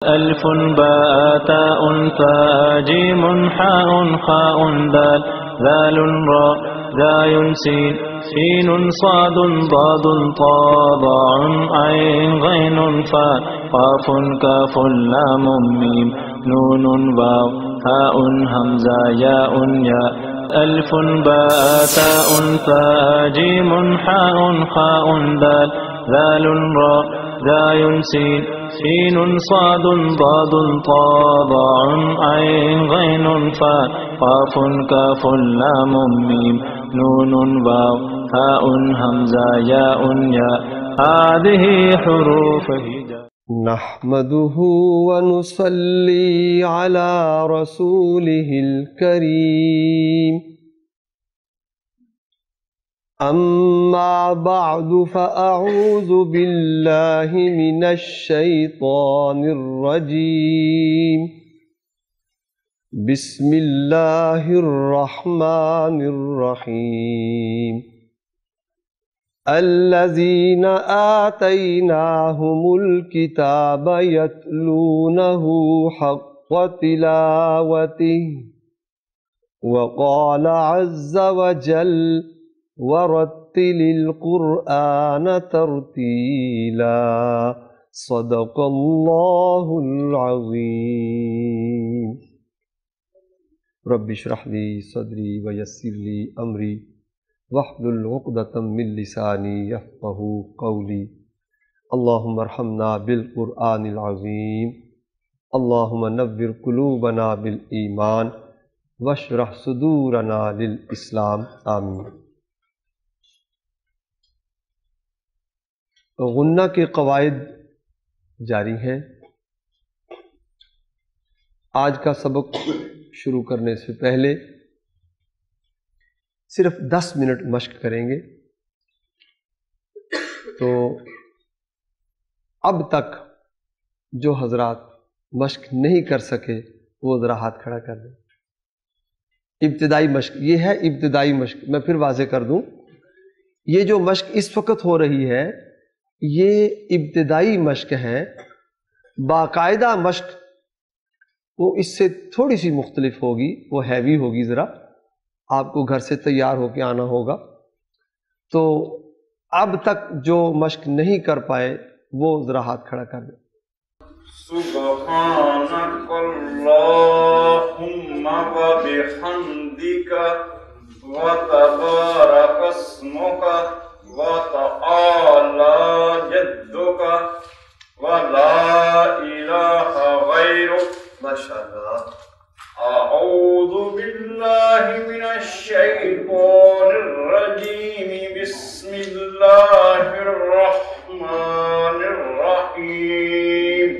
ألف باء تاء ثاء جيم حاء خاء دال ذال راء ذاي سين سين صاد ضاد طاء ضاع عين غين فاء قاف كاف لام ميم نون واو هاء همزة ياء ياء ألف باء تاء ثاء جيم حاء خاء دال ذال راء ذاي سين سين صاد ضاد طاء ضاع عين غين فاء قاف كاف لام ميم نون واو هاء همزة ياء ياء هذه حروف هجاء. نحمده ونصلي على رسوله الكريم. أما بعد فأعوذ بالله من الشيطان الرجيم. بسم الله الرحمن الرحيم. الذين آتيناهم الكتاب يتلونه حق تلاوته وقال عز وجل ورتل القرآن ترتیلا صدق اللہ العظیم. رب اشرح لي صدری ویسر لي امری واحلل عقدۃ من لسانی یفقہوا قولی. اللہم ارحمنا بالقرآن العظیم. اللہم نور قلوبنا بالایمان واشرح صدورنا للاسلام. آمین. غنہ کے قواعد جاری ہیں. آج کا سبق شروع کرنے سے پہلے صرف 10 منٹ مشق کریں گے. تو اب تک جو حضرات مشق نہیں کر سکے وہ ذرا ہاتھ کھڑا کر دیں. ابتدائی مشق یہ ہے. ابتدائی مشق میں پھر واضح کر دوں، یہ جو مشق اس وقت ہو رہی ہے یہ ابتدائی مشق ہے. باقاعدہ مشق وہ اس سے تھوڑی سی مختلف ہوگی، وہ ہیوی ہوگی. ذرا آپ کو گھر سے تیار ہو کے آنا ہوگا. تو اب تک جو مشق نہیں کر پائے وہ ذرا ہاتھ کھڑا کر دیں. سبحانک اللہم وبحمدک وتبارک اسمک وتعالی جدک ولا الہ غیرک. ماشاءاللہ. اعوذ باللہ من الشیطان الرجیم. بسم اللہ الرحمن الرحیم.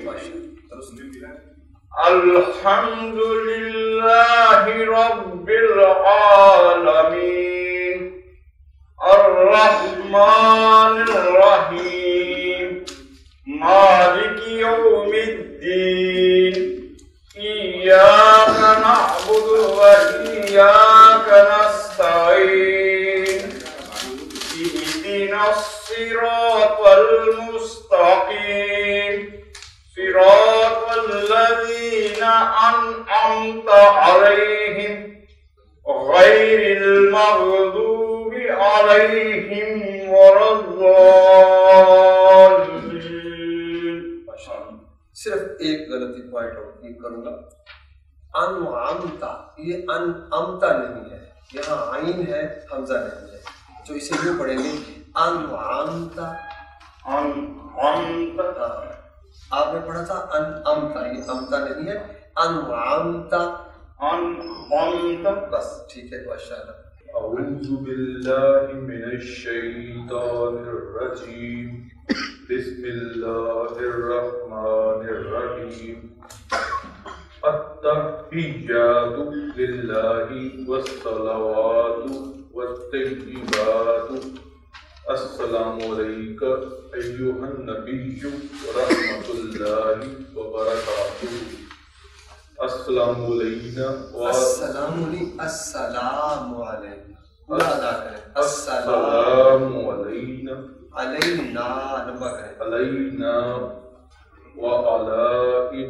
الحمد للہ رب العالمین الرحمن الرحیم مالک یوم الدین. ایاک نعبد و ایاک نستعین. اهدنا الصراط المستقیم صراط الذین انعمت علیہم غیر المغضوب علیہم ولا الضالین. صرف ایک غلطی پوائنٹ آؤٹ کروں گا. انعمتا، یہ انعمتا نہیں ہے، یہاں عین ہے حمزہ نہیں ہے. جو اسے یوں پڑھیں گے انعمتا. انعمت آپ نے پڑھا تھا انعمتا، یہ امتا نہیں ہے. انعمتا انعمت. بس ٹھیک ہے. ماشاءاللہ. اعوذ باللہ من الشیطان الرجیم. بسم اللہ الرحمن الرحیم. التحیات للہ والصلوات والطیبات. السلام علیک ایھا النبی ورحمۃ اللہ وبرکاتہ. السلام علینا السلام علیکم. السلام علیکم. پورا ادا کریں. السلام علینا علینا لمبا کریں. علینا وعلی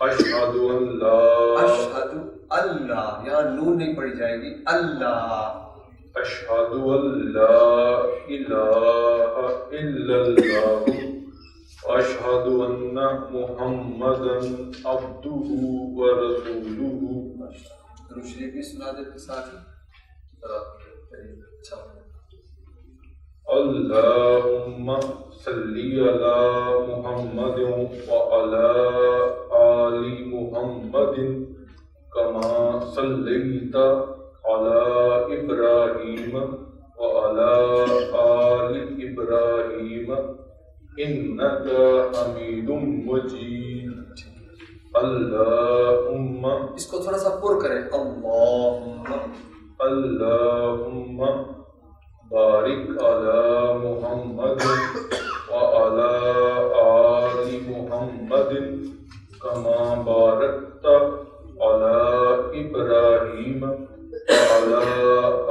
اشہد ان لا اشہد اللہ، یہاں نون نہیں پڑھی جائے گی، اللہ اشہد ان لا الہ الا اللہ اشہد ان محمدا عبدہ ورسولہ. درود شریف بھی سنا دیتے ساتھ ہی. اچھا اللہم صلی علی محمد وعلی آل محمد کما صلیت علی ابراہیم وعلی آل ابراہیم انک حمید مجید. اللہم اس کو تھوڑا سا پر کریں. اللہم بارک علی محمد وعلی آل محمد کما بارکت علی ابراہیم وعلی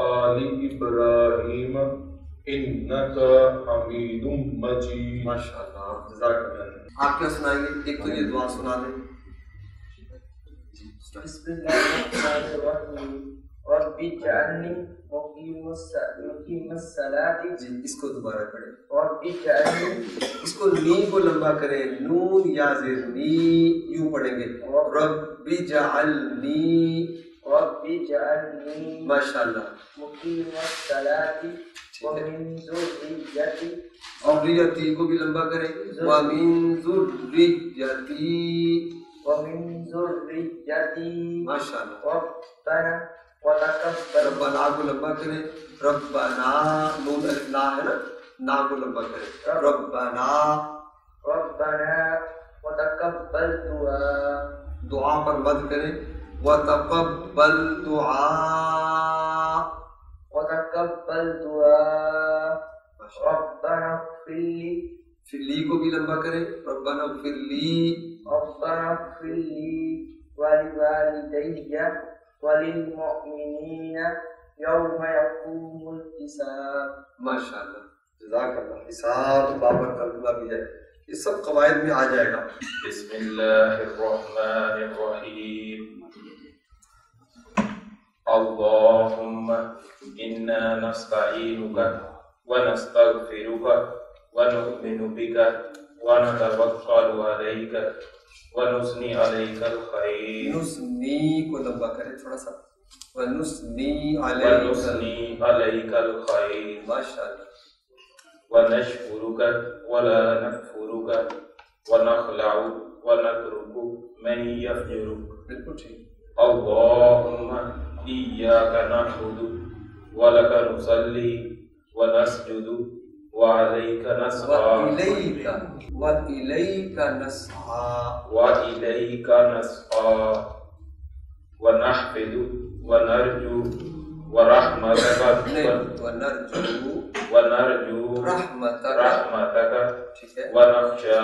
آل ابراہیم انک حمید مجید. ماشاء اللہ، جزاک اللہ. آپ کیا سنائیں گے؟ ایک تو یہ دعا سنا دیں. بسم اللہ الرحمن الرحیم رب اجعلنی مقیم الصلاۃ. جی اس کو دوبارہ پڑھیں. رب اجعلنی، اس کو نی کو لمبا کریں، نون یا زیر نی یوں پڑھیں گے. رب اجعلنی، رب اجعلنی ماشاء اللہ. مقیم الصلاۃ ومن ذریتی. اور ذریتی کو بھی لمبا کریں. ومن ذریتی، ومن ذریتی ماشاء اللہ. ربنا وتقبل. ربنا کو لمبا کریں. ربنا نون الف نا ہے نا، نا کو لمبا کریں. ربنا وتقبل دعاء. دعا پر مد کریں. وتقبل دعاء، وتقبل دعاء. ربنا اغفر لي. پھر لی کو بھی لمبا کریں. ربنا اغفر لی، ربنا اغفر لي ولوالدي وللمؤمنين يوم يقوم الحساب. ماشاء اللہ، جزاک اللہ. حساب بابر ترجمہ بھی ہے، یہ سب قواعد میں آ جائے گا. بسم اللہ الرحمن الرحیم. اللہم انا نستعینک ونستغفرک ونؤمن بک ونتوکل علیک ونثنی علیک الخیر. نسنی کو لمبا کریں تھوڑا سا. ونثنی ونثنی علیک الخیر. ماشاء اللہ. ونشکرک ولا نکفرک ونخلع ونترک من یفجرک. بالکل ٹھیک. اللہم ایاک نعبد ولک نصلی ونسجد وعلیک نسعی وَإِلَيْكَ نَسْعَى وإلیک نسعی ونحفظ ونرجو ورحمتک ونرجو رحمتک ٹھیک ہے. ونخشى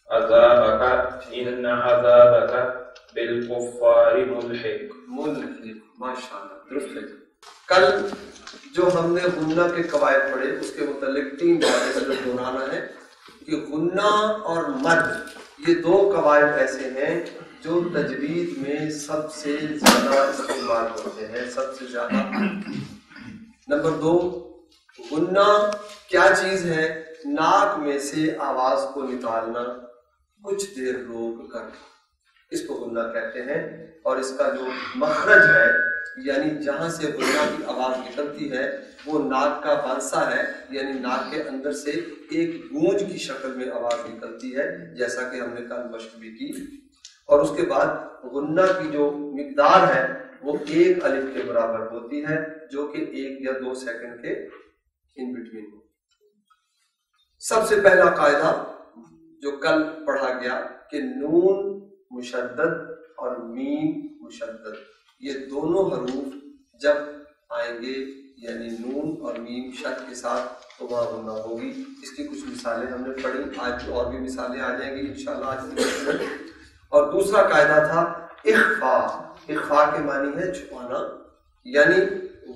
عذابک ان عذابک بالکفار ملحق. ماشاء اللہ، درست ہے. کل جو ہم نے غنہ کے قواعد پڑھے اس کے متعلق 3 باتیں صرف دہرانا ہے کہ غنہ اور مد یہ 2 قواعد ایسے ہیں جو تجوید میں سب سے زیادہ استعمال ہوتے ہیں، سب سے زیادہ. نمبر 2، غنہ کیا چیز ہے؟ ناک میں سے آواز کو نکالنا کچھ دیر روک کر، اس کو غنہ کہتے ہیں. اور اس کا جو مخرج ہے یعنی جہاں سے غنہ کی آواز نکلتی ہے وہ ناک کا بانسا ہے، یعنی ناک کے اندر سے ایک گونج کی شکل میں آواز نکلتی ہے، جیسا کہ ہم نے کل مشق بھی کی. اور اس کے بعد غنہ کی جو مقدار ہے وہ 1 الف کے برابر ہوتی ہے، جو کہ 1 یا 2 سیکنڈ کے ان بٹوین ہو. سب سے پہلا قاعدہ جو کل پڑھا گیا کہ نون مشدد اور میم مشدد، یہ دونوں حروف جب آئیں گے یعنی نون اور میم شد کے ساتھ تو وہاں غنہ ہوگی. اس کی کچھ مثالیں ہم نے پڑھی، آج اور بھی مثالیں آ جائیں گی انشاءاللہ آج کی کلاس میں. اور دوسرا قاعدہ تھا اخفا. اخفا کے معنی ہے چھپانا، یعنی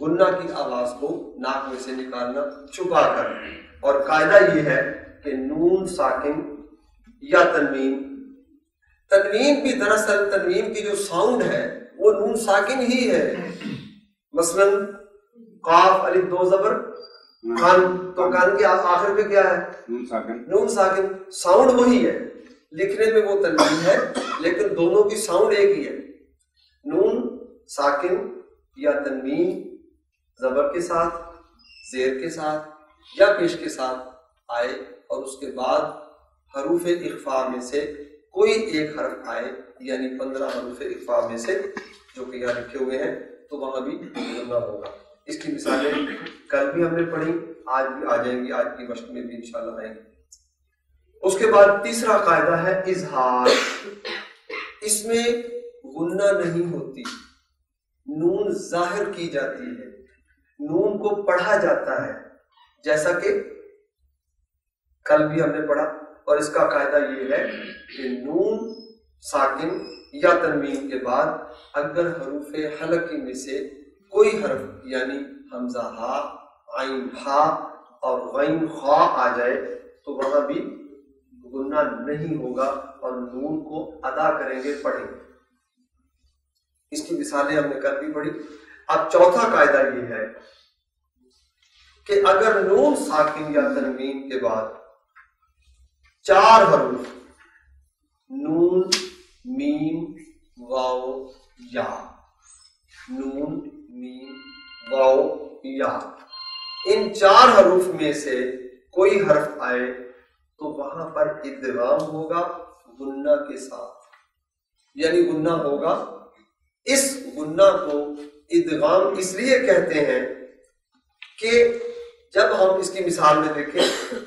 غنہ کی آواز کو ناک میں سے نکالنا چھپا کر. اور قاعدہ یہ ہے کہ نون ساکن یا تنوین تنوین بھی دراصل تنوین کی جو ساؤنڈ ہے وہ نون ساکن ہی ہے. مثلا قاف الف دو زبر خان، تو کان کے آخر پہ کیا ہے؟ نون ساکن. ساؤنڈ وہی ہے، لکھنے میں وہ تنوین ہے لیکن دونوں کی ساؤنڈ ایک ہی ہے. نون ساکن یا تنوین زبر کے ساتھ، زیر کے ساتھ یا پیش کے ساتھ آئے اور اس کے بعد حروف اخفاء میں سے کوئی ایک حرف آئے، یعنی 15 حروف اخفاء میں سے جو کہ یہاں لکھے ہوئے ہیں، تو وہاں بھی غنہ ہوگا. اس کی مثالیں کل بھی ہم نے پڑھی، آج بھی آ جائیں گی، آج کی مشق میں بھی انشاءاللہ آئیں گی. اس کے بعد تیسرا قاعدہ ہے اظہار. اس میں غنہ نہیں ہوتی، نون ظاہر کی جاتی ہے، نون کو پڑھا جاتا ہے، جیسا کہ کل بھی ہم نے پڑھا. اور اس کا قاعدہ یہ ہے کہ نون ساکن یا تنوین کے بعد اگر حروف حلقی میں سے کوئی حرف یعنی حمزہ ہا، عین ہا اور غین خا آ جائے تو وہاں بھی غنہ نہیں ہوگا اور نون کو ادا کریں گے، پڑھیں گے. اس کی مثالیں ہم نے کل بھی پڑھی. اب چوتھا قاعدہ یہ ہے کہ اگر نون ساکن یا تنوین کے بعد 4 حروف نون میم واو یا، نون میم واو یا، ان 4 حروف میں سے کوئی حرف آئے تو وہاں پر ادغام ہوگا غنہ کے ساتھ، یعنی غنہ ہوگا. اس غنہ کو ادغام اس لیے کہتے ہیں کہ جب ہم اس کی مثال میں دیکھیں،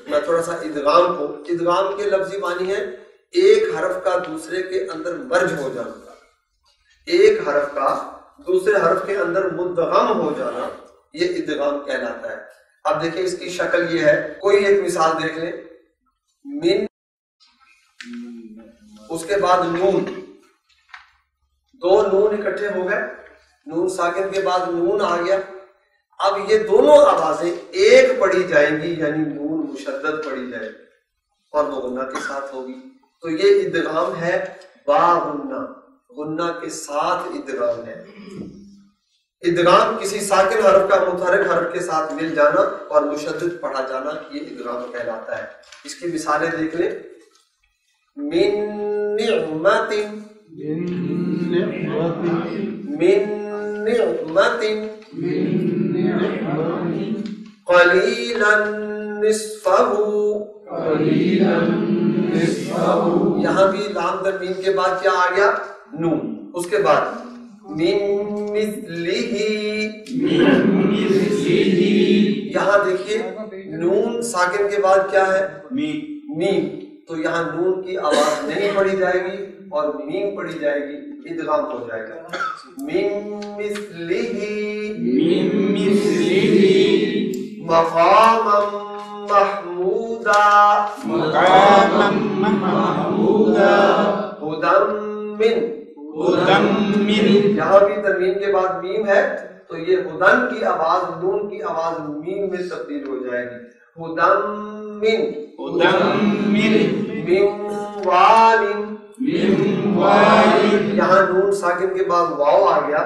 میں تھوڑا سا ادغام کے لفظی معنی ہے ایک حرف کا دوسرے کے اندر مرج ہو جانا، ایک حرف کا دوسرے حرف کے اندر مدغم ہو جانا، یہ ادغام کہلاتا ہے. اب دیکھیں اس کی شکل یہ ہے، کوئی ایک مثال دیکھ لیں. من، اس کے بعد نون، 2 نون اکٹھے ہو گئے، نون ساکن کے بعد نون آ گیا. اب یہ دونوں آوازیں ایک پڑھی جائیں گی، یعنی نون مشدد پڑھی جائے گی اور وہ غنہ کے ساتھ ہوگی. تو یہ ادغام ہے با غنہ، غنہ کے ساتھ ادغام ہے. ادغام کسی ساکن حرف کا متحرک حرف کے ساتھ مل جانا اور مشدد پڑھا جانا، یہ ادغام کہلاتا ہے. اس کی مثالیں دیکھ لیں. من نعمت، من نعمت قلیلا نصفہ، یہاں بھی لام تنوین کے بعد کیا آ گیا؟ نون. اس کے بعد من مثلہ، یہاں دیکھیے نون ساکن کے بعد کیا ہے؟ میم. تو یہاں نون کی آواز نہیں پڑھی جائے گی اور میم پڑھی جائے گی، ادغام ہو جائے گا. من مثلہ مقاما محمودا، ہدی من، یہاں بھی تنوین کے بعد میم ہے تو یہ ہدن کی آواز نون کی آواز میم میں تبدیل ہو جائے گی. ہدن من، من وال، یہاں نون ساکن کے بعد واو آ گیا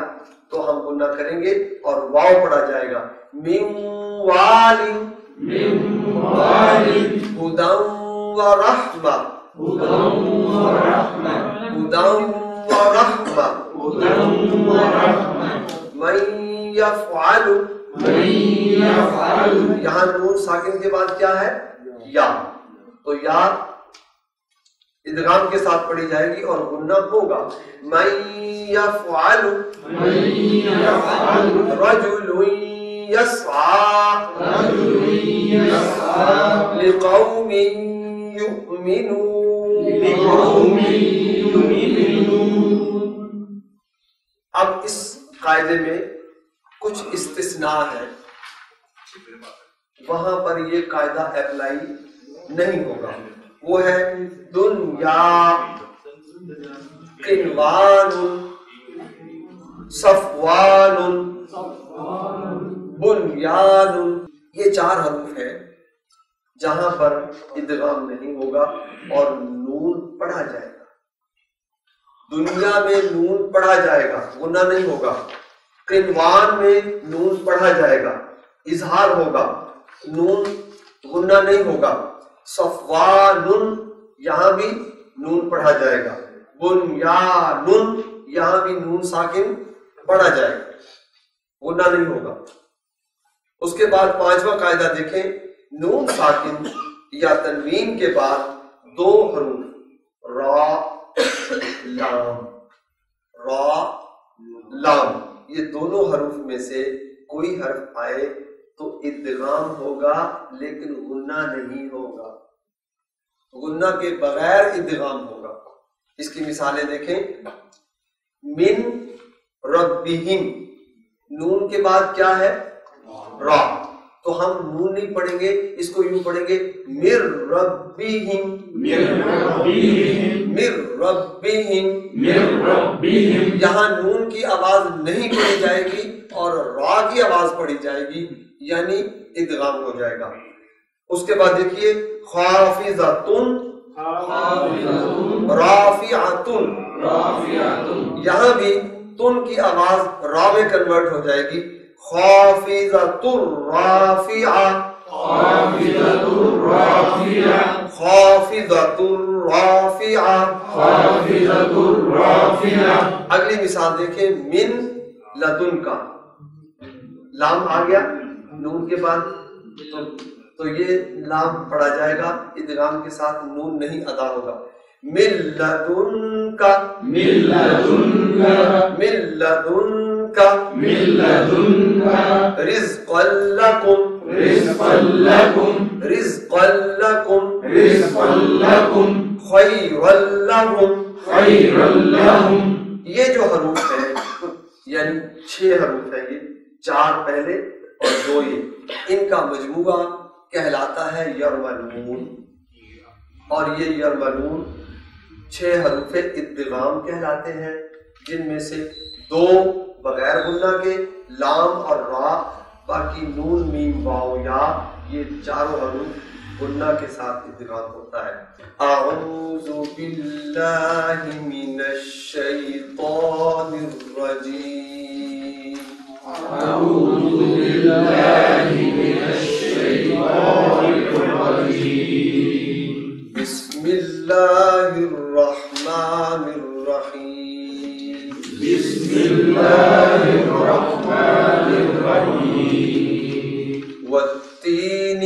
تو ہم غنہ کریں گے اور واو پڑھا جائے گا. من وال، ہدن ورحمہ، ہدن ورحمہ، من یفعل، یہاں نون ساکن کے بعد کیا ہے؟ یا. تو یا ادغام کے ساتھ پڑھی جائے گی اور غنہ ہوگا. من یفعل رجل یسعى لقوم یؤمنون. اب اس قاعدے میں کچھ استثناء ہے، وہاں پر یہ قاعدہ اپلائی نہیں ہوگا. وہ ہے دنیا، قنوان، صفوان، بنیان. یہ 4 حروف ہیں جہاں پر ادغام نہیں ہوگا اور نون پڑھا جائے گا. دنیا میں نون پڑھا جائے گا، غنہ نہیں ہوگا. قنوان میں نون پڑھا جائے گا، اظہار ہوگا، نون غنہ نہیں ہوگا. صفوان یہاں بھی نون پڑھا جائے گا. بنیان یہاں بھی نون ساکن پڑھا جائے گا، غنہ نہیں ہوگا. اس کے بعد پانچواں قاعدہ دیکھیں، نون ساکن یا تنوین کے بعد دو حروف را لام، یہ دونوں حروف میں سے کوئی حرف آئے تو ادغام ہوگا لیکن غنہ نہیں ہوگا، غنہ کے بغیر ادغام ہوگا. اس کی مثالیں دیکھیں. من ربہم، نون کے بعد کیا ہے؟ را، تو ہم نون نہیں پڑھیں گے، اس کو یوں پڑھیں گے مر ربہم، مر ربہم. یہاں نون کی آواز نہیں پڑھی جائے گی اور را کی آواز پڑھی جائے گی، یعنی ادغام ہو جائے گا. اس کے بعد دیکھیے خافضۃ رافعۃ، یہاں بھی تن کی آواز را میں کنورٹ ہو جائے گی. خافضۃ الرافعہ، خافضۃ الرافعہ، خافضۃ الرافعہ، خافضۃ الرافعہ. اگلی مثال دیکھیں، من لدن کا، لام آ گیا نون کے بعد، تو یہ لام پڑھا جائے گا، ادغام کے ساتھ نون نہیں ادا ہوگا. من لدن کا، من لدن کا، من لدن کا، من لدن کا. رزقا لکم، رزقا لکم، رزقا لکم، رزقا لکم. خیرا لہم، خیرا لہم. یہ جو حروف ہیں یعنی 6 حروف ہیں، یہ 4 پہلے اور 2 یہ، ان کا مجموعہ کہلاتا ہے یرملون. اور یہ یرملون 6 حروف ادغام کہلاتے ہیں، جن میں سے 2 بغیر غنہ کے، لام اور را، باقی نون میم واو یا، یہ چاروں حروف غنہ کے ساتھ ادغام ہوتا ہے. اعوذ باللہ من الشیطان الرجیم، اعوذ باللہ من الشیطان الرجیم. بسم اللہ الرحمن الرحیم، بسم اللہ الرحمن الرحیم. والتین،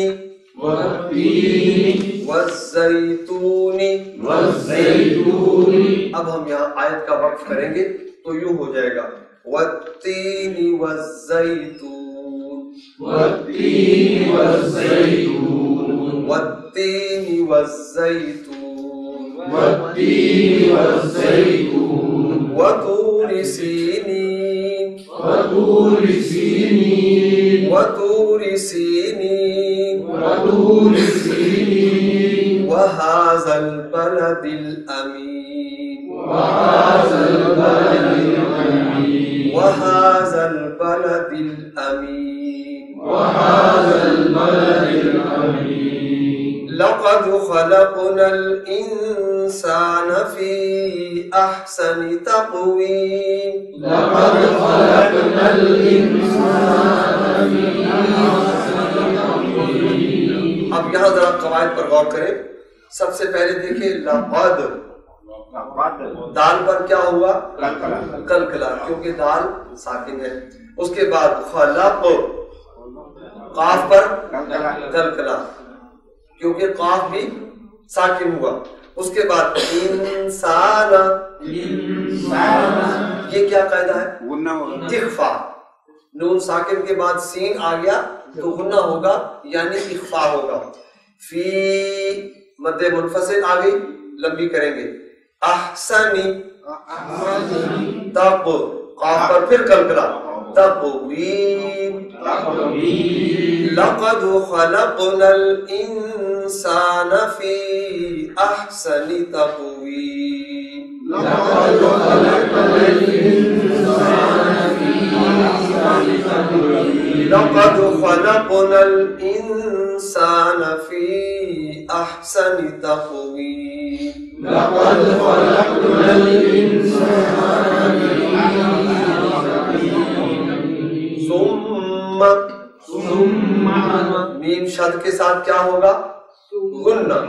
والتین، والزیتون، والزیتون. اب ہم یہاں آیت کا وقف کریں گے تو یوں ہو جائے گا والتین والزیتون، والتین والزیتون، والتین والزیتون، والتین والزیتون. وطور سینین، وطور سینین، وطور سینین، وطور سینین. وهذا البلد الأمين، وهذا البلد الأمين، وهذا البلد الأمين، وهذا البلد الأمين. لقد خلقنا الإنسان في أحسن تقويم، لقد خلقنا الإنسان في أحسن تقويم. اب یہاں ذرا قواعد پر غور کریں. سب سے پہلے دیکھیں لقد، دال پر کیا ہوا؟ کلکلا، کیونکہ دال ساکن ہے. اس کے بعد خلق، قاف پر کلکلا کیونکہ قاف بھی ساکن ہوا. اس کے بعد انسان، یہ کیا قاعدہ ہے؟ اخفا. نون ساکن کے بعد سین آ گیا تو غنہ ہوگا یعنی اخفا ہوگا. فی مد منفصل آ گئی، لمبی کریں گے. احسنی، تب، قاف پر پھر کلکلا، تقویم. لقد خلقنا الانسان فی احسن تقویم، لقد خلقنا الانسان فی احسن تقویم، لقد خلقنا الانسان فی احسن تقویم. لقد خلقنا الإنسان ثم میم شد کے ساتھ کیا ہوگا؟ غنہ.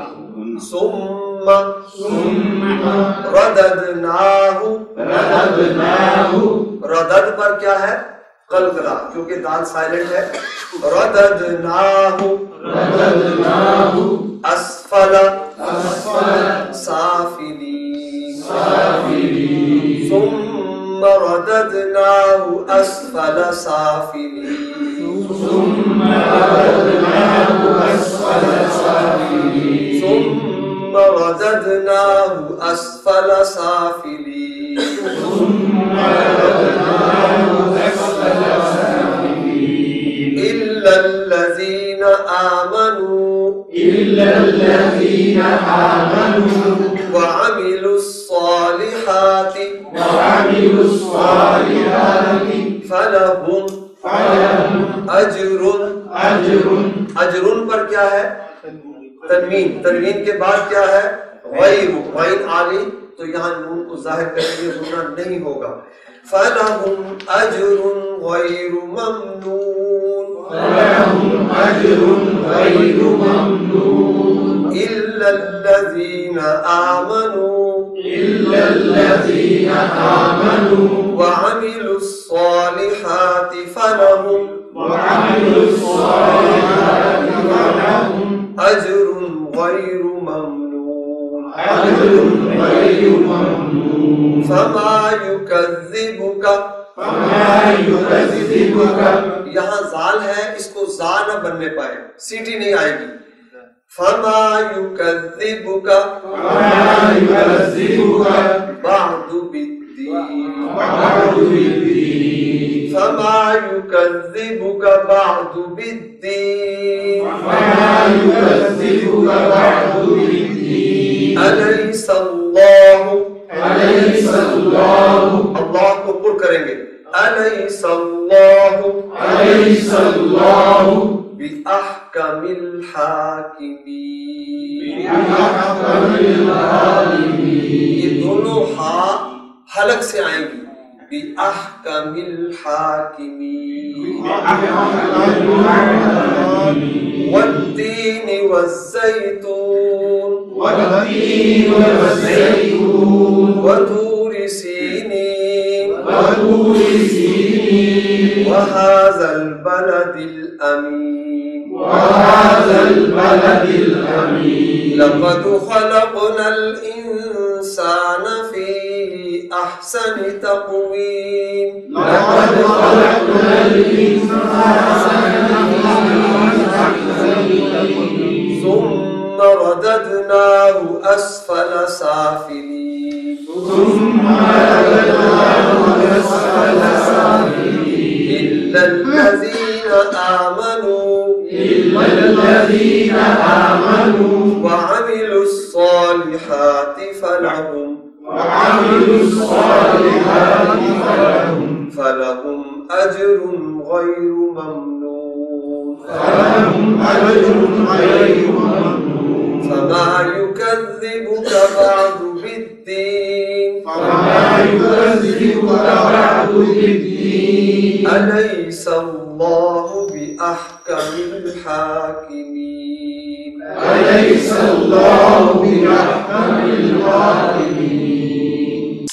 ثم رددناہ. ردد پر کیا ہے؟ قلقلہ، کیونکہ دال سائلنٹ ہے. رددناہ اسفل سافلین. ثم رددناہ اسفل سافلین. ثم رددناه أسفل سافلين. إلا الذين آمنوا وعملوا الصالحات فلهم اجر پر کیا ہے؟ تنوین. تنوین کے بعد کیا ہے؟ غیر. غیر عالی تو یہاں نون کو ظاہر کرنے کے لیے غنہ نہیں ہوگا. فلهم اجر غیر ممنون. الا الذين آمنوا وعملوا الصالحات فلهم اجر غیر ممنون. فما يكذبك. یہاں زال ہے، اس کو زا نہ بننے پائے، سیٹی نہیں آئے گی. فما يكذبك بعد بالدين. فما يكذبك بعد بالدين. أليس الله. اللہ کو پر کریں گے. أليس الله بأحكم الحاكمين. یہ دونوں ہا حلق سے آئیں گی. بأحكم الحاكمين. والتين والزيتون وطور سينين وهذا البلد الأمين. لقد خلقنا الإنسان في أحسن تقويم. ثم رددناه أسفل سافلين. إلا الذين آمنوا وعملوا الصالحات فلهم أجر غير ممنون. فما يكذبك بعد بالدين. أليس الله بأحكم الحاكمين.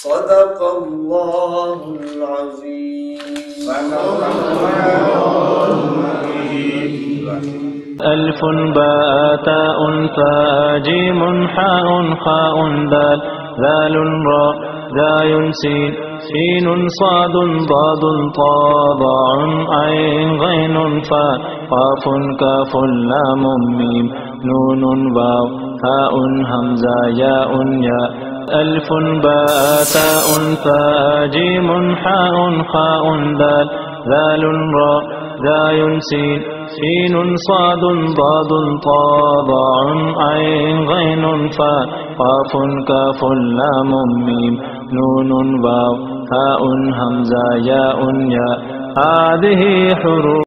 صدق الله العظيم. ألف باء تاء فاء جيم حاء خاء دال ذال راء زاي سين سين صاد ضاد طاء ضاء عين غين فاء قاف كاف لام ميم نون واو هاء همزة ياء ياء. ألف باء تاء فاء جيم حاء خاء دال ذال راء زاي سين سين صاد ضاد طاء ضاء عين غين فاء قاف كاف لام ميم نون واو هاء همزة ياء ياء. هذه حروف